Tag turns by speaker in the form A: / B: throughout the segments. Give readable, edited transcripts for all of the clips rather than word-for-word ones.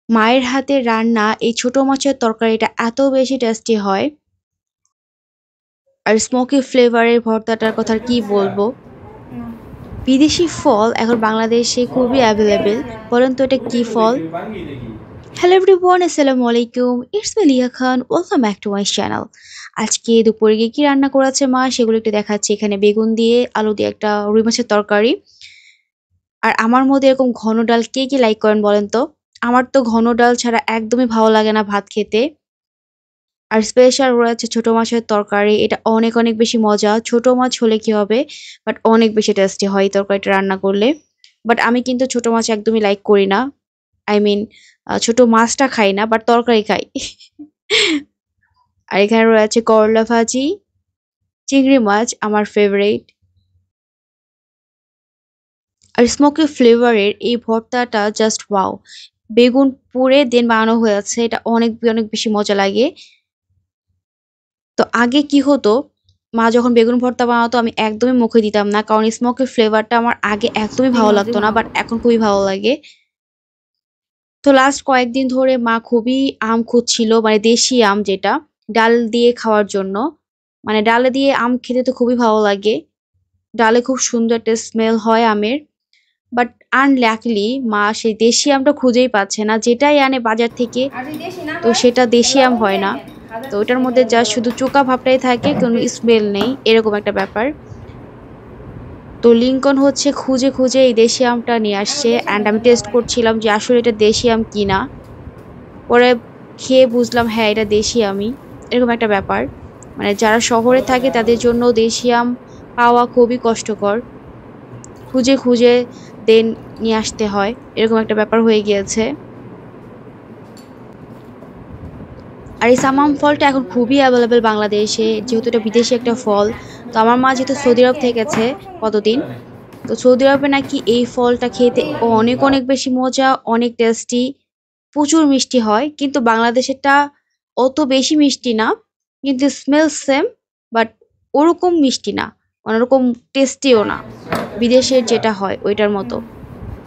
A: মায়ের হাতের রান্না এই ছোট মাছের তরকারিটা এত বেশি টেস্টি হয়। আর স্মোকি ফ্লেভারের ভর্তাটার কথা আর কি বলবো।
B: না।
A: বিদেশি ফল এখন বাংলাদেশে খুবই অ্যাভেলেবেল। বলেন তো এটা কি ফল? হ্যালো এভরিওয়ান, আসসালামু আলাইকুম। It's me Liya Khan. Welcome back to my channel. আজকে দুপুরে গিয়ে কি রান্না করেছে মা সেগুলো একটু দেখাচ্ছি। এখানে বেগুন দিয়ে আলু দিয়ে একটা রুই মাছের তরকারি। আর আমার মধ্যে এরকম ঘন ডাল কে কি লাইক করেন বলেন তো? আমার তো ঘন ডাল ছাড়া একদমই ভালো লাগে না ভাত খেতে। আর স্পেশাল রয়েছে ছোট মাছের তরকারি। এটা অনেক অনেক বেশি মজা। ছোট মাছ হলে কি হবে? বাট অনেক বেশি টেস্টি হয় এই তরকারিটা রান্না করলে। বাট আমি কিন্তু ছোট মাছ একদমই লাইক করি না। আই মিন ছোট মাছটা খাই না বাট তরকারি খাই। আর এখানে রয়েছে করলা ভাজি, চিংড়ি মাছ আমার ফেভারিট। আর স্মোকি ফ্লেভারের এই ভর্তাটা জাস্ট ওয়াও! বেগুন পুড়ে দেন বানানো হয়েছে। এটা অনেক অনেক বেশি মজা লাগে। তো আগে কি হতো, মা যখন বেগুন ভর্তা বানাতো আমি একদমই মুখে দিতাম না। কারণ স্মোকি ফ্লেভারটা আমার আগে একদমই ভালো লাগতো না। বাট এখন খুবই ভালো লাগে। তো লাস্ট কয়েকদিন ধরে মা খুবই আম খুঁজছিল, মানে দেশি আম যেটা, ডাল দিয়ে খাওয়ার জন্য। মানে ডালে দিয়ে আম খেতে তো খুবই ভালো লাগে। ডালে খুব সুন্দর একটা স্মেল হয় আমের। বাট আনলাকিলি মা সেই দেশি আমটা খুঁজেই পাচ্ছে না। যেটাই আনে বাজার থেকে
B: আর যদি দেশি না
A: তো
B: হয়
A: সেটা দেশি
B: তাহলে
A: আম হয়
B: ওইটাই
A: না।
B: নেন,
A: তো
B: হাজার
A: ওটার মধ্যে
B: টাকা
A: জাস্ট
B: লাগবে।
A: শুধু চোকা ভাবটাই থাকে, কোনো স্মেল নেই। এরকম একটা ব্যাপার। তো লিংকন হচ্ছে খুঁজে খুঁজে এই দেশি আমটা নিয়ে
B: আমি
A: আসছে
B: দেশি
A: অ্যান্ড
B: আমের
A: আমি
B: জন্য
A: টেস্ট
B: ভাই।
A: করছিলাম যে আসলে এটা দেশি আম কিনা। পরে খেয়ে বুঝলাম হ্যাঁ এটা দেশি আমই। এরকম একটা ব্যাপার। মানে যারা শহরে থাকে তাদের জন্য দেশি আম পাওয়া খুবই কষ্টকর। খুঁজে খুঁজে দেন নিয়ে আসতে হয়। এরকম একটা ব্যাপার হয়ে গিয়েছে। আর এই সামাম ফলটা এখন খুবই অ্যাভেলেবেল বাংলাদেশে, যেহেতু এটা বিদেশি একটা ফল। তো আমার মা যেহেতু সৌদি আরব থেকেছে কতদিন, তো সৌদি আরবে নাকি এই ফলটা খেতে অনেক অনেক বেশি মজা, অনেক টেস্টি, প্রচুর মিষ্টি হয়। কিন্তু বাংলাদেশেরটা অত বেশি মিষ্টি না, কিন্তু স্মেল সেম, বাট ওরকম মিষ্টি না, ওরকম টেস্টিও না বিদেশের যেটা হয় ওইটার মতো।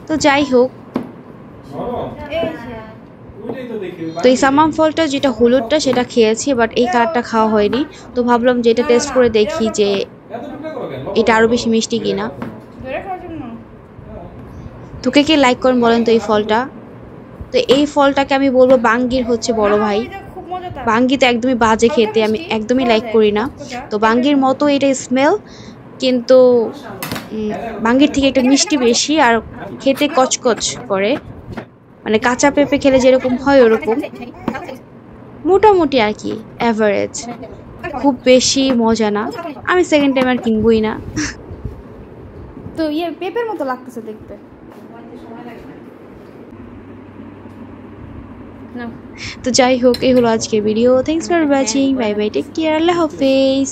A: তো যাই হোক,
B: এই যে
A: তো এই সামাম ফলটা যেটা হলুদটা সেটা খেয়েছি, বাট এই কালারটা খাওয়া হয়নি। তো ভাবলাম যে এটা
B: না না
A: টেস্ট
B: না,
A: করে
B: এরা
A: দেখি
B: সব
A: যে
B: খাবো।
A: এটা আরো বেশি মিষ্টি কিনা।
B: ধরে খাওয়ার জন্য।
A: তোকে কে লাইক করেন বলেন তো এই ফলটা? তো এই ফলটাকে আমি বলবো বাঙ্গির হচ্ছে
B: না
A: বড়
B: না,
A: ভাই।
B: ওই যে খুব মজাদার।
A: বাঙ্গি তো একদমই বাজে
B: হালকা
A: খেতে, আমি
B: মিষ্টি,
A: একদমই
B: খাওয়া
A: লাইক
B: যায়,
A: করি না।
B: কচকচা,
A: তো
B: পেঁপের
A: বাঙ্গির
B: মতো।
A: মতো এটা স্মেল, কিন্তু বাঙ্গির থেকে একটা
B: এখানে
A: মিষ্টি
B: মজা
A: বেশি আর খেতে
B: আছে।
A: কচকচ করে। মানে কাঁচা পেঁপে খেলে যেরকম হয় ওরকম। মোটামুটি আর কি, অ্যাভারেজ। খুব বেশি মজা না। আমি সেকেন্ড টাইম আর কিনবই না।
B: তো ইয়ে পেঁপের মতো লাগতেছে দেখতে। না।
A: তো যাই হোক, এই হলো আজকের video. Thanks for watching. Bye bye, take care, আল্লাহ হাফেজ।